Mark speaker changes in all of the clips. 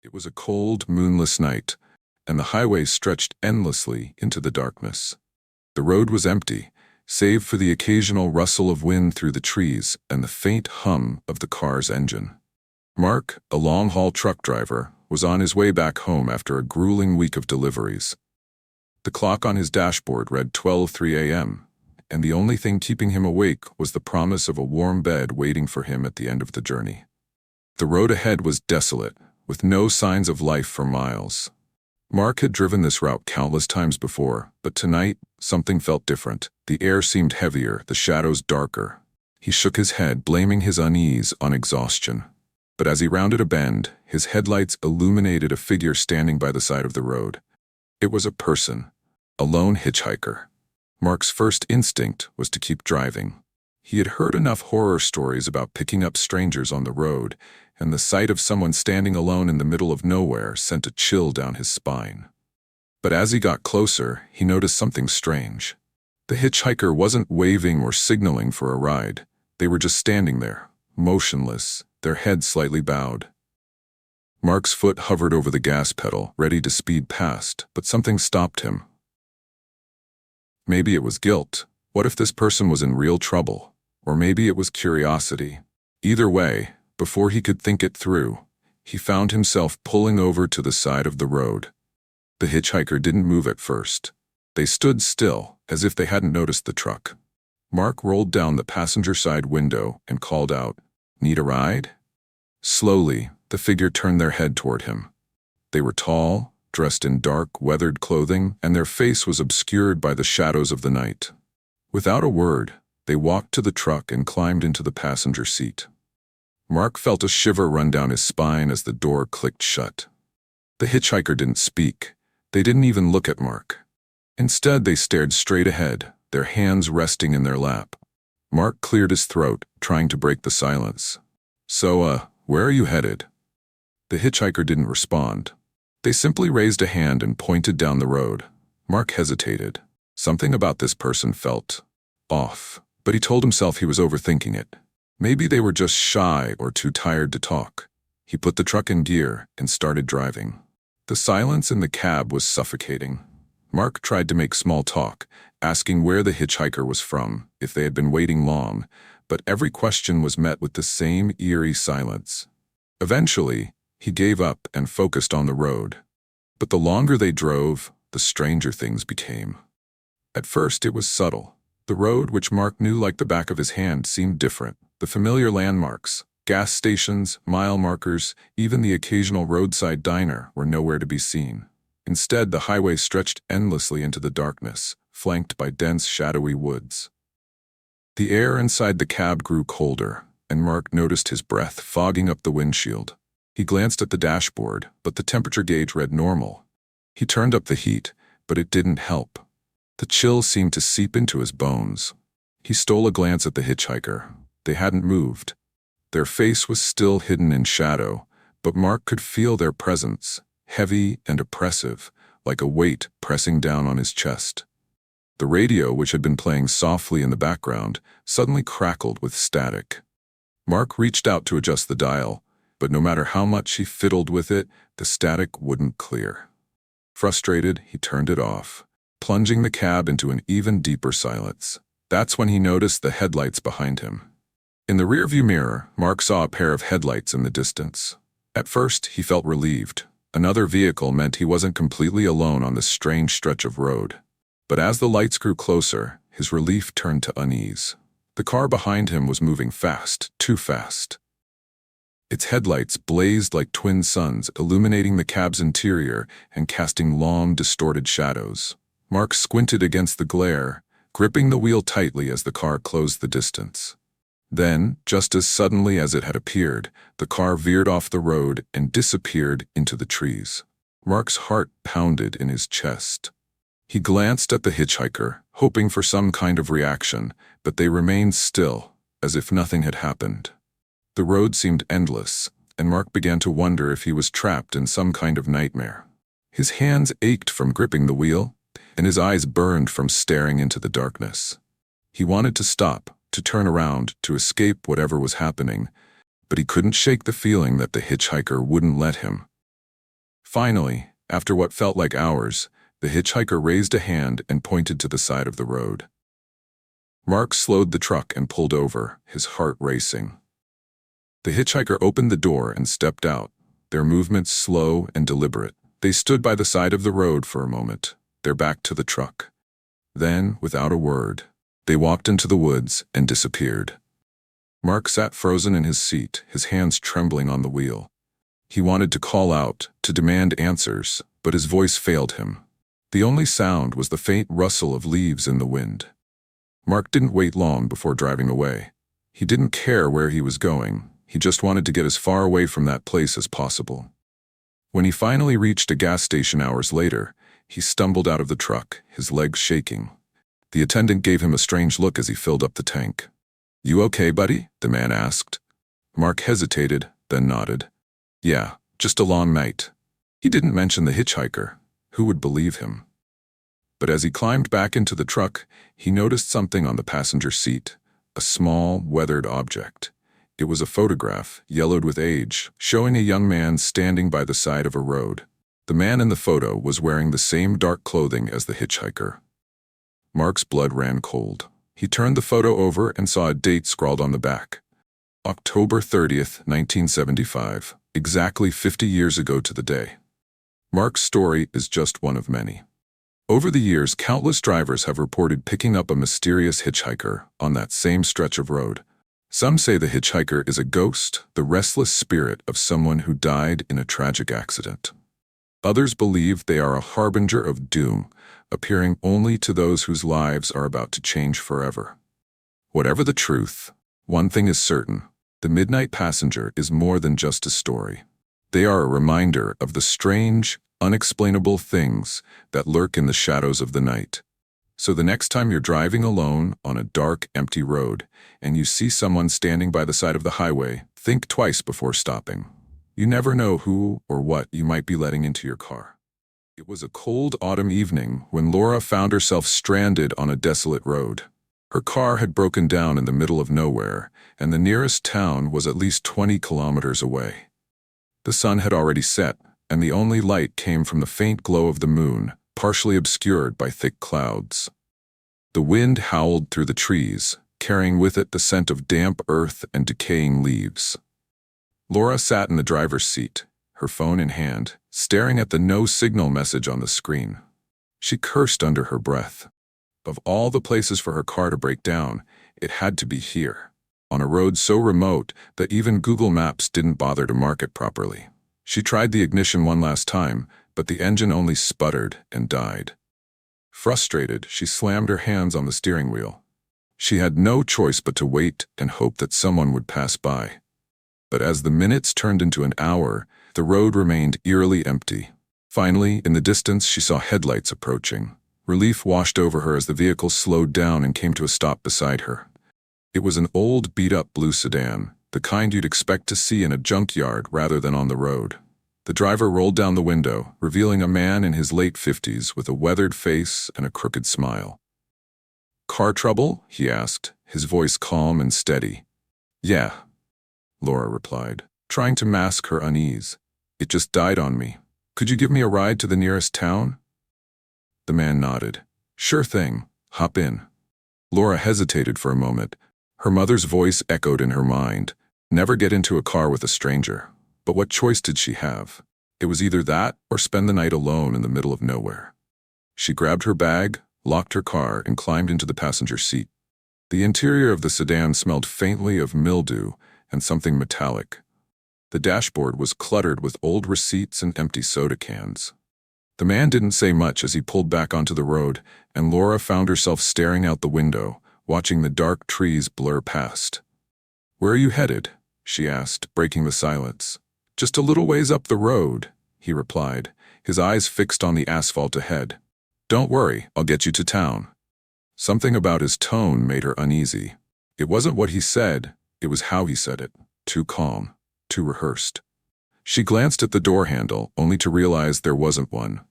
Speaker 1: It was a cold, moonless night, and the highway stretched endlessly into the darkness. The road was empty, save for the occasional rustle of wind through the trees and the faint hum of the car's engine. Mark, a long-haul truck driver, was on his way back home after a grueling week of deliveries. The clock on his dashboard read 12:03 a.m., and the only thing keeping him awake was the promise of a warm bed waiting for him at the end of the journey. The road ahead was desolate, with no signs of life for miles. Mark had driven this route countless times before, but tonight, something felt different. The air seemed heavier, the shadows darker. He shook his head, blaming his unease on exhaustion. But as he rounded a bend, his headlights illuminated a figure standing by the side of the road. It was a person, a lone hitchhiker. Mark's first instinct was to keep driving. He had heard enough horror stories about picking up strangers on the road, and the sight of someone standing alone in the middle of nowhere sent a chill down his spine. But as he got closer, he noticed something strange. The hitchhiker wasn't waving or signaling for a ride. They were just standing there, motionless, their heads slightly bowed. Mark's foot hovered over the gas pedal, ready to speed past, but something stopped him. Maybe it was guilt. What if this person was in real trouble? Or maybe it was curiosity. Either way, before he could think it through, he found himself pulling over to the side of the road. The hitchhiker didn't move at first. They stood still, as if they hadn't noticed the truck. Mark rolled down the passenger side window and called out, "Need a ride?" Slowly, the figure turned their head toward him. They were tall, dressed in dark, weathered clothing, and their face was obscured by the shadows of the night. Without a word, they walked to the truck and climbed into the passenger seat. Mark felt a shiver run down his spine as the door clicked shut. The hitchhiker didn't speak. They didn't even look at Mark. Instead, they stared straight ahead, their hands resting in their lap. Mark cleared his throat, trying to break the silence. "So, where are you headed?" The hitchhiker didn't respond. They simply raised a hand and pointed down the road. Mark hesitated. Something about this person felt off, but he told himself he was overthinking it. Maybe they were just shy or too tired to talk. He put the truck in gear and started driving. The silence in the cab was suffocating. Mark tried to make small talk, asking where the hitchhiker was from, if they had been waiting long, but every question was met with the same eerie silence. Eventually, he gave up and focused on the road. But the longer they drove, the stranger things became. At first, it was subtle. The road, which Mark knew like the back of his hand, seemed different. The familiar landmarks, gas stations, mile markers, even the occasional roadside diner were nowhere to be seen. Instead, the highway stretched endlessly into the darkness, flanked by dense, shadowy woods. The air inside the cab grew colder, and Mark noticed his breath fogging up the windshield. He glanced at the dashboard, but the temperature gauge read normal. He turned up the heat, but it didn't help. The chill seemed to seep into his bones. He stole a glance at the hitchhiker. They hadn't moved. Their face was still hidden in shadow, but Mark could feel their presence, heavy and oppressive, like a weight pressing down on his chest. The radio, which had been playing softly in the background, suddenly crackled with static. Mark reached out to adjust the dial, but no matter how much he fiddled with it, the static wouldn't clear. Frustrated, he turned it off, plunging the cab into an even deeper silence. That's when he noticed the headlights behind him. In the rearview mirror, Mark saw a pair of headlights in the distance. At first, he felt relieved. Another vehicle meant he wasn't completely alone on this strange stretch of road. But as the lights grew closer, his relief turned to unease. The car behind him was moving fast, too fast. Its headlights blazed like twin suns, illuminating the cab's interior and casting long, distorted shadows. Mark squinted against the glare, gripping the wheel tightly as the car closed the distance. Then, just as suddenly as it had appeared, the car veered off the road and disappeared into the trees. Mark's heart pounded in his chest. He glanced at the hitchhiker, hoping for some kind of reaction, but they remained still, as if nothing had happened. The road seemed endless, and Mark began to wonder if he was trapped in some kind of nightmare. His hands ached from gripping the wheel, and his eyes burned from staring into the darkness. He wanted to stop, to turn around, to escape whatever was happening, but he couldn't shake the feeling that the hitchhiker wouldn't let him. Finally, after what felt like hours, the hitchhiker raised a hand and pointed to the side of the road. Mark slowed the truck and pulled over, his heart racing. The hitchhiker opened the door and stepped out, their movements slow and deliberate. They stood by the side of the road for a moment, their back to the truck. Then, without a word, they walked into the woods and disappeared. Mark sat frozen in his seat, his hands trembling on the wheel. He wanted to call out, to demand answers, but his voice failed him. The only sound was the faint rustle of leaves in the wind. Mark didn't wait long before driving away. He didn't care where he was going, he just wanted to get as far away from that place as possible. When he finally reached a gas station hours later, he stumbled out of the truck, his legs shaking. The attendant gave him a strange look as he filled up the tank. "You okay, buddy?" the man asked. Mark hesitated, then nodded. "Yeah, just a long night." He didn't mention the hitchhiker. Who would believe him? But as he climbed back into the truck, he noticed something on the passenger seat, a small, weathered object. It was a photograph, yellowed with age, showing a young man standing by the side of a road. The man in the photo was wearing the same dark clothing as the hitchhiker. Mark's blood ran cold. He turned the photo over and saw a date scrawled on the back. October 30th, 1975, exactly 50 years ago to the day. Mark's story is just one of many. Over the years, countless drivers have reported picking up a mysterious hitchhiker on that same stretch of road. Some say the hitchhiker is a ghost, the restless spirit of someone who died in a tragic accident. Others believe they are a harbinger of doom, appearing only to those whose lives are about to change forever. Whatever the truth, one thing is certain: the Midnight Passenger is more than just a story. They are a reminder of the strange, unexplainable things that lurk in the shadows of the night. So the next time you're driving alone on a dark, empty road and you see someone standing by the side of the highway, think twice before stopping. You never know who or what you might be letting into your car. It was a cold autumn evening when Laura found herself stranded on a desolate road. Her car had broken down in the middle of nowhere, and the nearest town was at least 20 kilometers away. The sun had already set, and the only light came from the faint glow of the moon, partially obscured by thick clouds. The wind howled through the trees, carrying with it the scent of damp earth and decaying leaves. Laura sat in the driver's seat, her phone in hand, staring at the no-signal message on the screen. She cursed under her breath. Of all the places for her car to break down, it had to be here, on a road so remote that even Google Maps didn't bother to mark it properly. She tried the ignition one last time, but the engine only sputtered and died. Frustrated, she slammed her hands on the steering wheel. She had no choice but to wait and hope that someone would pass by. But as the minutes turned into an hour, the road remained eerily empty. Finally, in the distance, she saw headlights approaching. Relief washed over her as the vehicle slowed down and came to a stop beside her. It was an old, beat-up blue sedan, the kind you'd expect to see in a junkyard rather than on the road. The driver rolled down the window, revealing a man in his late 50s with a weathered face and a crooked smile. "Car trouble?" he asked, his voice calm and steady. "Yeah," Laura replied, trying to mask her unease. "It just died on me. Could you give me a ride to the nearest town?" The man nodded. "Sure thing. Hop in." Laura hesitated for a moment. Her mother's voice echoed in her mind. Never get into a car with a stranger. But what choice did she have? It was either that or spend the night alone in the middle of nowhere. She grabbed her bag, locked her car, and climbed into the passenger seat. The interior of the sedan smelled faintly of mildew and something metallic. The dashboard was cluttered with old receipts and empty soda cans. The man didn't say much as he pulled back onto the road, and Laura found herself staring out the window, watching the dark trees blur past. "Where are you headed?" she asked, breaking the silence. "Just a little ways up the road," he replied, his eyes fixed on the asphalt ahead. "Don't worry, I'll get you to town." Something about his tone made her uneasy. It wasn't what he said, it was how he said it. Too calm, too rehearsed. She glanced at the door handle, only to realize there wasn't one.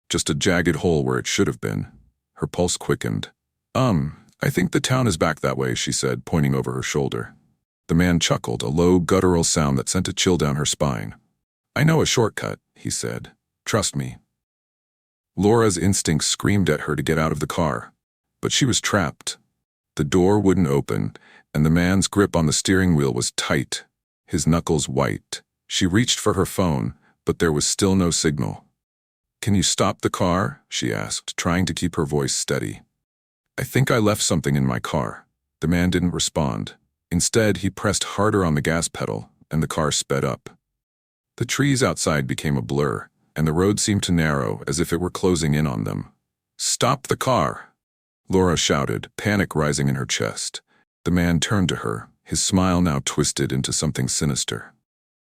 Speaker 1: Just a jagged hole where it should have been. Her pulse quickened. I think the town is back that way," she said, pointing over her shoulder. The man chuckled, a low, guttural sound that sent a chill down her spine. "I know a shortcut," he said. Trust me." Laura's instincts screamed at her to get out of the car, but she was trapped. The door wouldn't open, and the man's grip on the steering wheel was tight, his knuckles white. She reached for her phone, but there was still no signal. "Can you stop the car?" she asked, trying to keep her voice steady. "I think I left something in my car." The man didn't respond. Instead, he pressed harder on the gas pedal, and the car sped up. The trees outside became a blur, and the road seemed to narrow as if it were closing in on them. "Stop the car!" Laura shouted, panic rising in her chest. The man turned to her, his smile now twisted into something sinister.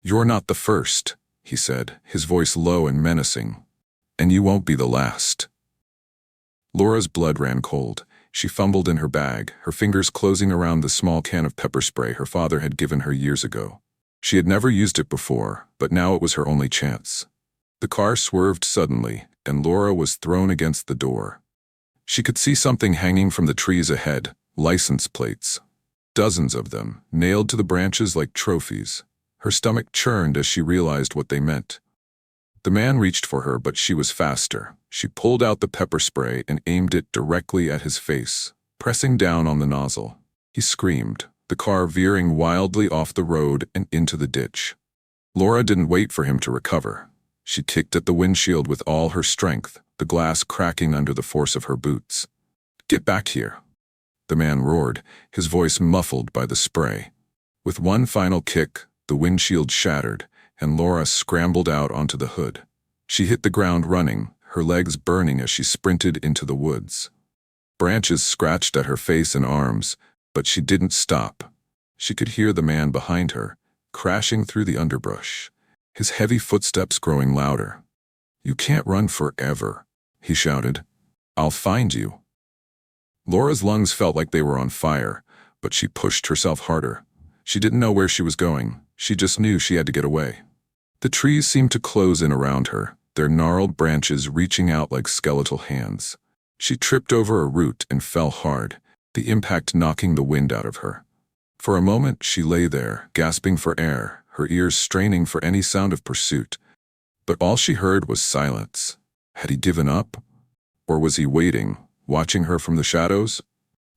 Speaker 1: "You're not the first," he said, his voice low and menacing. "And you won't be the last." Laura's blood ran cold. She fumbled in her bag, her fingers closing around the small can of pepper spray her father had given her years ago. She had never used it before, but now it was her only chance. The car swerved suddenly, and Laura was thrown against the door. She could see something hanging from the trees ahead, license plates. Dozens of them, nailed to the branches like trophies. Her stomach churned as she realized what they meant. The man reached for her, but she was faster. She pulled out the pepper spray and aimed it directly at his face, pressing down on the nozzle. He screamed, the car veering wildly off the road and into the ditch. Laura didn't wait for him to recover. She kicked at the windshield with all her strength, the glass cracking under the force of her boots. "Get back here!" the man roared, his voice muffled by the spray. With one final kick, the windshield shattered, and Laura scrambled out onto the hood. She hit the ground running, her legs burning as she sprinted into the woods. Branches scratched at her face and arms, but she didn't stop. She could hear the man behind her, crashing through the underbrush, his heavy footsteps growing louder. "You can't run forever," he shouted. "I'll find you." Laura's lungs felt like they were on fire, but she pushed herself harder. She didn't know where she was going. She just knew she had to get away. The trees seemed to close in around her, their gnarled branches reaching out like skeletal hands. She tripped over a root and fell hard, the impact knocking the wind out of her. For a moment, she lay there, gasping for air, her ears straining for any sound of pursuit. But all she heard was silence. Had he given up? Or was he waiting, watching her from the shadows?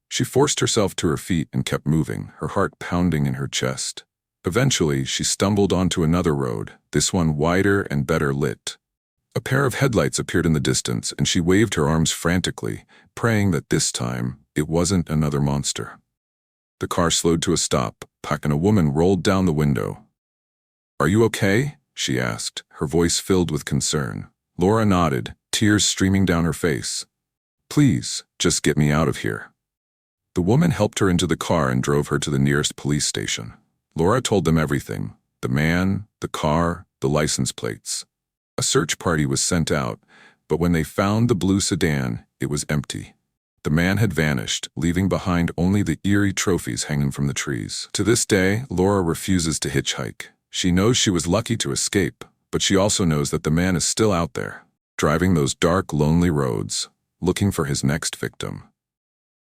Speaker 1: She forced herself to her feet and kept moving, her heart pounding in her chest. Eventually, she stumbled onto another road, this one wider and better lit. A pair of headlights appeared in the distance, and she waved her arms frantically, praying that this time it wasn't another monster. The car slowed to a stop, and a woman rolled down the window. "Are you okay?" she asked, her voice filled with concern. Laura nodded, tears streaming down her face. "Please, just get me out of here." The woman helped her into the car and drove her to the nearest police station. Laura told them everything: the man, the car, the license plates. A search party was sent out, but when they found the blue sedan, it was empty. The man had vanished, leaving behind only the eerie trophies hanging from the trees. To this day, Laura refuses to hitchhike. She knows she was lucky to escape, but she also knows that the man is still out there, driving those dark, lonely roads, looking for his next victim.